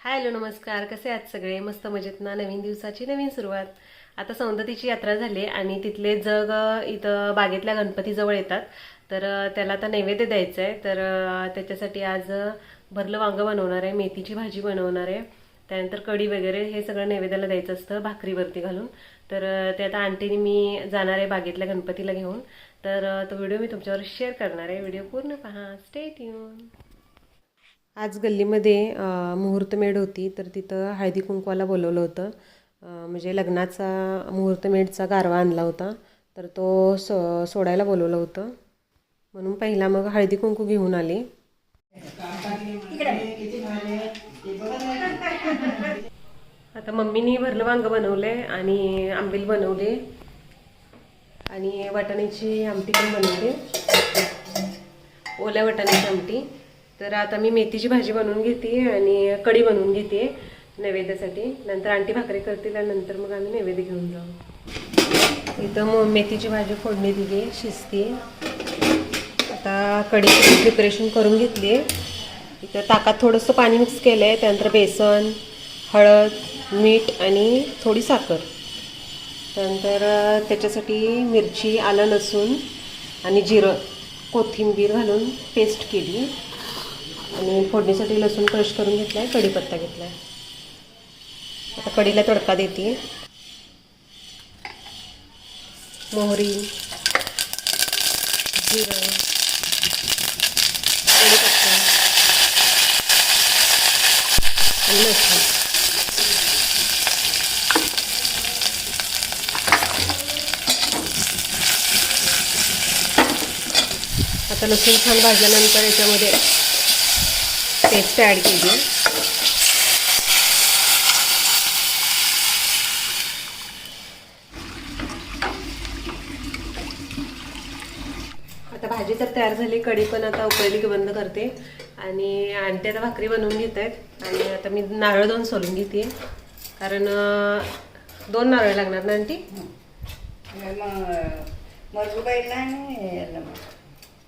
Hello नमस्कार, कसे आहात सगळे? मस्त मजेत ना? नवीन दिवसाची नवीन सुरुवात. आता सौंदतीची यात्रा झाली आणि तिथले जग इथं बागेतल्या गणपतीजवळ येतात. तर त्याला आता नैवेद्य द्यायचं आहे. तर त्याच्यासाठी आज भरलं वांगं बनवणार आहे, मेथीची भाजी बनवणार आहे, त्यानंतर कढी वगैरे हे सगळं नैवेद्याला द्यायचं असतं भाकरीवरती घालून. तर ते आता आंटीने मी जाणार आहे बागेतल्या गणपतीला घेऊन. तर तो व्हिडिओ मी तुमच्यावर शेअर करणार आहे. व्हिडिओ पूर्ण पहा, स्टे ट्यून. आज गल्लीमध्ये मुहूर्तमेढ होती, तर तिथं हळदी कुंकवाला बोलवलं होतं. म्हणजे लग्नाचा मुहूर्तमेढचा गारवा आणला होता, तर तो सोडायला बोलवलं होतं. म्हणून पहिला मग हळदी कुंकू घेऊन आले. आता मम्मीनी भरलं वांगं बनवले आणि आंबील बनवले आणि वाटाण्याची आमटी पण बनवली, ओल्या वाटाण्याची आमटी. तर आता मी मेथीची भाजी बनवून घेते आणि कढी बनवून घेते नैवेद्यासाठी. नंतर आंटी भाकरी करतील आणि नंतर मग आम्ही नैवेद्य घेऊन जाऊ. इथं मेथीची भाजी फोडणी दिली, शिजते. आता कढीची प्रिपरेशन करून घेतली आहे. इथं ताकात थोडंसं पाणी मिक्स केलं आहे, त्यानंतर बेसन, हळद, मीठ आणि थोडी साखर. त्यानंतर त्याच्यासाठी मिरची, आलं, लसूण आणि जिरं, कोथिंबीर घालून पेस्ट केली आणि फोडणीसाठी लसूण क्रश करून घेतला आहे, कढीपत्ता घेतला आहे. आता कढीला तडका देते. मोहरी, जिरं, कढीपत्ता आणि लसूण. आता लसूण छान भाजल्यानंतर याच्यामध्ये पेस्ट ॲड केली. आता भाजी तर तयार झाली, कढी पण आता उकळली की बंद करते. आणि आंटी आता भाकरी बनवून घेत आहेत आणि आता मी नारळ 2 सोलून घेते, कारण 2 नारळ लागणार ना आंटी?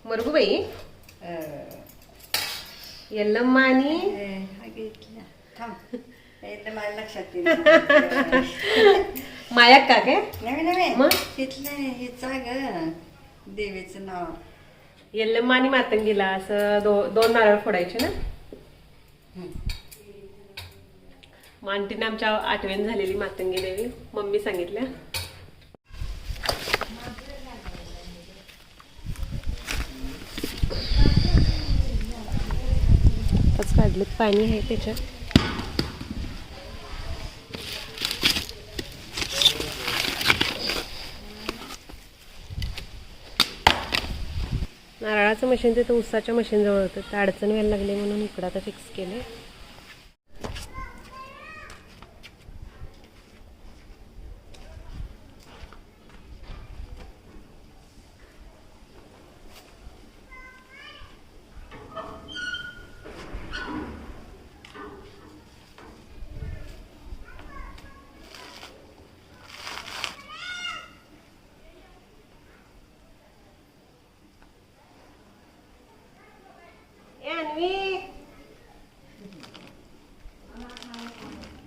मरगुबाई, यल्लम्मा आणि माया का काय? मग देवीचं नाव यल्लम्मा आणि मातंगीला असं 2 नारळ फोडायचे ना. मग आंटीने आमच्या आठवण झालेली मातंगी देवी मम्मी सांगितल्या. काढलं पाणी आहे त्याच्यात. नारळाचं मशीन ते उसाच्या मशीन जवळ होतं, तर अडचण व्हायला लागली म्हणून इकडं आता फिक्स केले.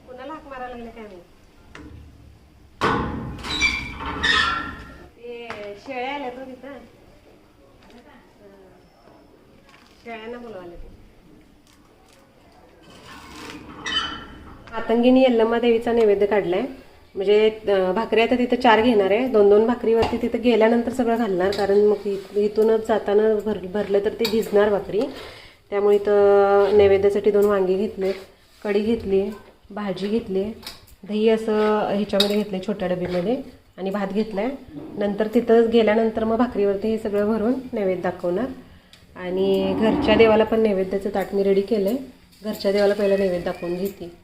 कुणाला हाक मारायला लागले काय माहिती? ते शेळ्या आल्या तो तिथं, शेळ्यांना बोलवायला ते. मातंगीने यल्लम्मा देवीचा नैवेद्य काढलाय. म्हणजे भाकरी आता तिथं 4 घेणार आहे, 2-2 भाकरीवरती तिथं गेल्यानंतर सगळं घालणार, कारण मग इथूनच जाताना भरलं तर ते भिजणार भाकरी. त्यामुळे इथं नैवेद्यासाठी 2 वांगी घेतले, कढी घेतली, भाजी घेतली, दही असं ह्याच्यामध्ये घेतले छोट्या डबीमध्ये, आणि भात घेतलाय. नंतर तिथं गेल्यानंतर मग भाकरीवरती हे सगळं भरून नैवेद्य दाखवणार. आणि घरच्या देवाला पण नैवेद्याचं ताट मी रेडी केलंय. घरच्या देवाला पहिला नैवेद्य दाखवून घेते.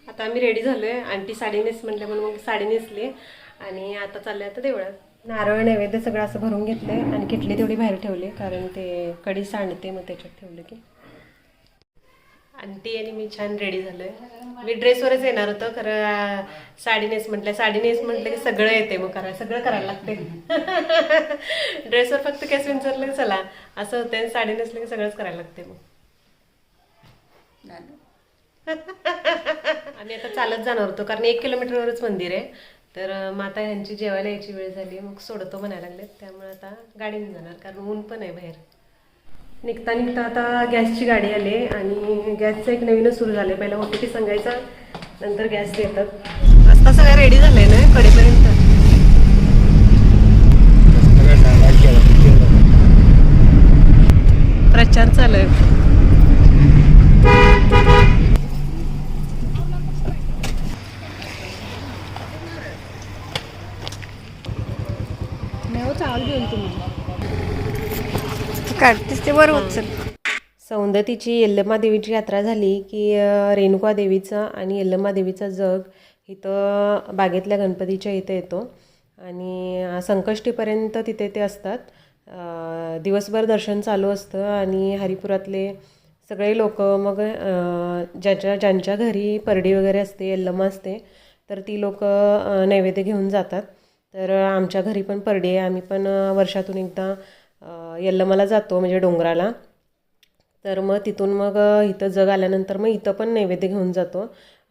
आता आम्ही रेडी झालोय. आंटी साडी नेस म्हटलं म्हणून मग साडी नेसली आणि आता चालले आता देवळात. नारळ नैवेद्य सगळं असं भरून घेतलंय आणि किटली तेवढी बाहेर ठेवली, कारण ते कढी सांडते मग त्याच्यात ठेवलं की. आंटी आणि मी छान रेडी झालोय. मी ड्रेसवरच येणार होतं खरं साडी नेस म्हटलं की सगळं येते मग सगळं करायला लागते. ड्रेसवर फक्त केस विंचरले चला असं होतंय, साडी नेसलं की सगळंच करायला लागते मग. आम्ही आता चालत जाणार होतो कारण 1 किलोमीटरवरच मंदिर आहे. तर मग आता ह्यांची जेवायला यायची वेळ झाली, मग सोडतो म्हणायला लागलेत, त्यामुळे आता गाडीने जाणार कारण ऊन पण आहे बाहेर. निघता निघता आता गॅसची गाडी आली आणि गॅसचं एक नवीनच सुरू झालं. पहिला OTP सांगायचा, नंतर गॅस देतात. आता सगळं रेडी झालंय ना कडेपर्यंत. प्रचार चालू आहे. काढतेस ते बरोबर. चल. सौंदतीची यल्लमा देवीची यात्रा झाली की रेणुका देवीचा आणि यल्लमा देवीचा जग इथं बागेतल्या गणपतीच्या इथं येतो आणि संकष्टीपर्यंत तिथे ते असतात. दिवसभर दर्शन चालू असतं आणि हरिपुरातले सगळे लोक मग ज्यांच्या घरी परडी वगैरे असते, यल्लमा असते, तर ती लोक नैवेद्य घेऊन जातात. तर आमच्या घरी पण परडी आहे, आम्ही पण वर्षातून एकदा यल्लमाला जातो म्हणजे डोंगराला. तर मग तिथून मग इथं जग आल्यानंतर मग इथं पण नैवेद्य घेऊन जातो.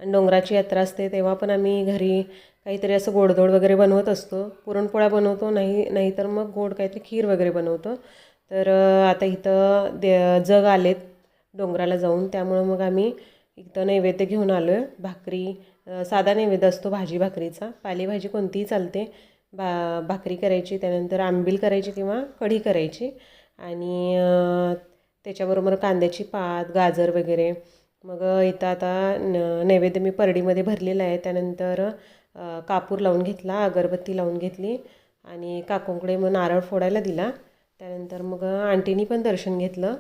आणि डोंगराची यात्रा असते तेव्हा पण आम्ही घरी काहीतरी असं गोडधोड वगैरे बनवत असतो. पुरणपोळ्या बनवतो, नाहीतर मग गोड काहीतरी खीर वगैरे बनवतो. तर आता इथं जग आलेत डोंगराला जाऊन, त्यामुळं मग आम्ही इथं नैवेद्य घेऊन आलो आहे. भाकरी, साधा नैवेद्य असतो भाजी भाकरीचा, पालेभाजी कोणतीही चालते. भाकरी करायची, त्यानंतर आंबील करायची किंवा कढी करायची आणि त्याच्याबरोबर कांद्याची पात, गाजर वगैरे. मग इथं आता नैवेद्य मी परडीमध्ये भरलेला आहे. त्यानंतर कापूर लावून घेतला, अगरबत्ती लावून घेतली आणि काकूंकडे मग नारळ फोडायला दिला. त्यानंतर मग आंटीनी पण दर्शन घेतलं.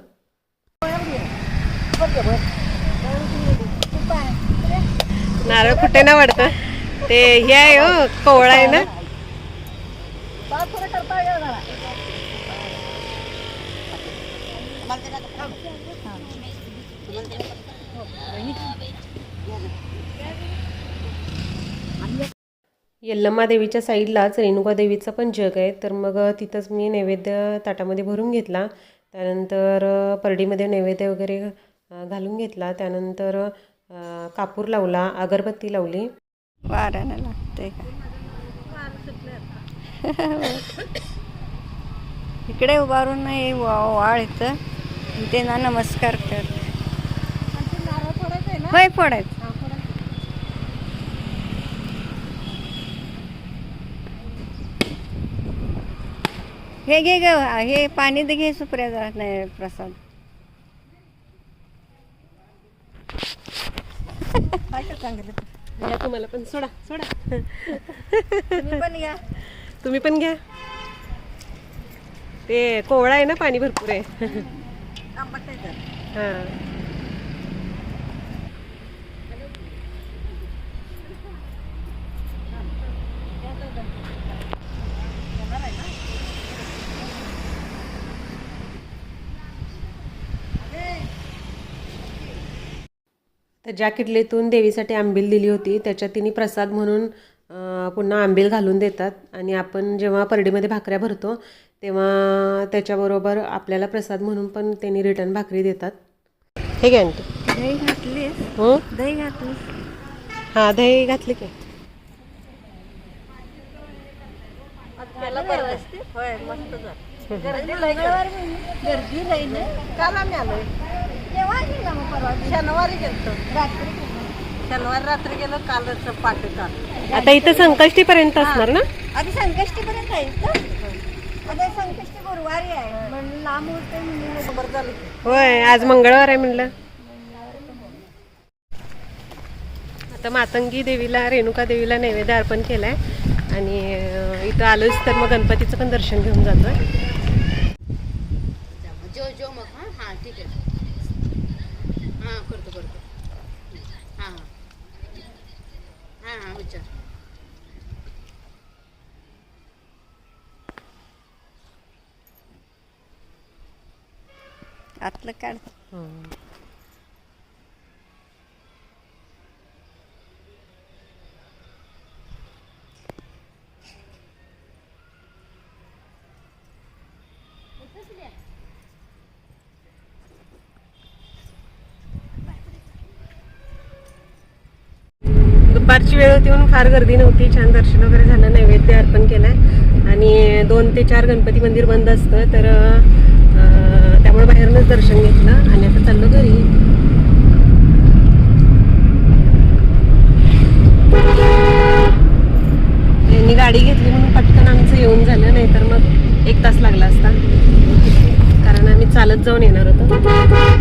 नारळ कुठे ना वाटतं ते हे आहे हो, कोवळा आहे ना. यल्लमा देवीच्या साईडलाच रेणुका देवीचं पण जग आहे. तर मग तिथंच मी नैवेद्य ताटामध्ये भरून घेतला. त्यानंतर परडीमध्ये नैवेद्य वगैरे घालून घेतला. त्यानंतर कापूर लावला, अगरबत्ती लावली. वाऱ्यानं लागते का इकडे उभारून नाही वाळ इथं ते ना नमस्कार कर. होय फोडायचं. हे घे ग, हे पाणी दे घे सुप्रिया. नाही प्रसाद घ्या, तुम्हाला पण सोडा सोडा. तुम्ही पण घ्या. तुम्ही पण घ्या. ते कोवळा आहे ना, पाणी भरपूर आहे. हां. तर ज्या किटलीतून देवीसाठी आंबील दिली होती त्याच्यात तिने प्रसाद म्हणून पुन्हा आंबील घालून देतात. आणि आपण जेव्हा परडीमध्ये भाकऱ्या भरतो तेव्हा त्याच्याबरोबर आपल्याला प्रसाद म्हणून पण त्यांनी रिटर्न भाकरी देतात. हे घ्या आंटी. दही घातली. हो, दही घातली. हां दही घातली की. होय मस्त गर्दी नाही ना. काल आम्ही आलोय. शनिवारी गेलो, शनिवारी रात्री गेलो, कालच पाठी चालू. आता इथं संकष्टीपर्यंत असणार ना. आधी संकष्टीपर्यंत आहे आता संकष्टी गुरुवारी आहे म्हणून लांब होते म्हणून खबर झाली. होय, आज मंगळवार आहे म्हणलं. आता मातंगी देवीला, रेणुका देवीला नैवेद्य अर्पण केलाय आणि इथं आलोच तर मग गणपतीचं पण दर्शन घेऊन जातोय. जो मग हां ठीक आहे. हां करतो हां हां हां विचार. आतलं काढ. दुपारची वेळ होती म्हणून फार गर्दी नव्हती. छान दर्शन वगैरे झालं, नैवेद्य अर्पण केलंय आणि 2 ते 4 गणपती मंदिर बंद असतं, तर त्यामुळे बाहेरूनच दर्शन घेतलं आणि आता चाललो घरी. यांनी गाडी घेतली म्हणून पटकन आमचं येऊन झालं, नाहीतर मग 1 तास लागला असता, कारण आम्ही चालत जाऊन येणार होतो.